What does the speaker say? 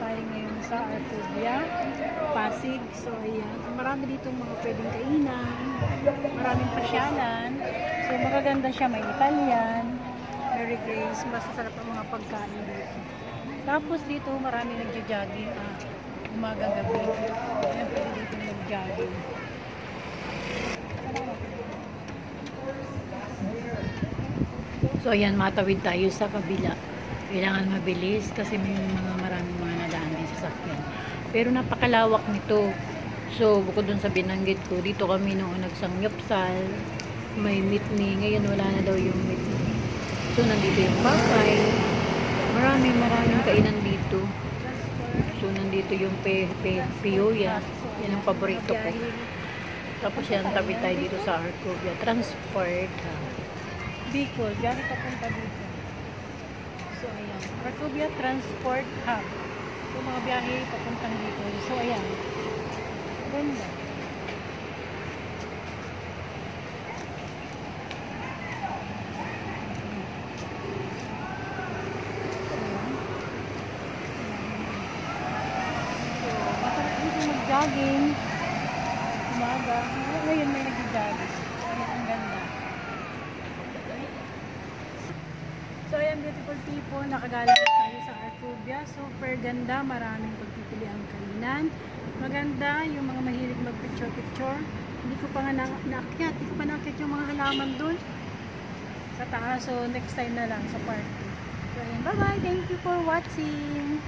tayo ngayon sa Arcovia, Pasig. So, ayan. Marami dito mga pwedeng kainan. Maraming pasyalan. So, magaganda siya. May Italian, Mary Grace. Masasarap ang mga pagkain dito. Tapos dito, marami nagja-jogging. Umagang gabi. Ayan, pwede dito nag-jogging. So, ayan. Matawid tayo sa kabila. Kailangan mabilis kasi may maraming mga nadaan din sa sasakyan. Pero napakalawak nito. So, bukod dun sa binanggit ko, dito kami noon nagsangyapsal. May meet-me. Ngayon wala na daw yung meet-me. So, nandito yung bakay. Maraming kainan dito. So, nandito yung Pioya. Yan ang paborito ko. Tapos yan, tabi tayo dito sa Arcovia. Transport. Bicol. Diyan papunta dito. So, ayan. Arcovia Transport Hub. So, mga biyahe papuntang dito. So, ayan. Ganda. So, masarap dito mag-jogging. Umaga. Ngayon may nag-jogging. Ayan, ang ganda. So, ayan, beautiful people, nakagala tayo sa Arcovia. Super ganda, maraming pagpipiliang kainan. Maganda yung mga mahilig mag-picture-picture. Hindi ko pa nga naakyat. Hindi ko pa naakyat yung mga halaman dun sa taas. So, next time na lang sa party. So, ayan, bye-bye. Thank you for watching.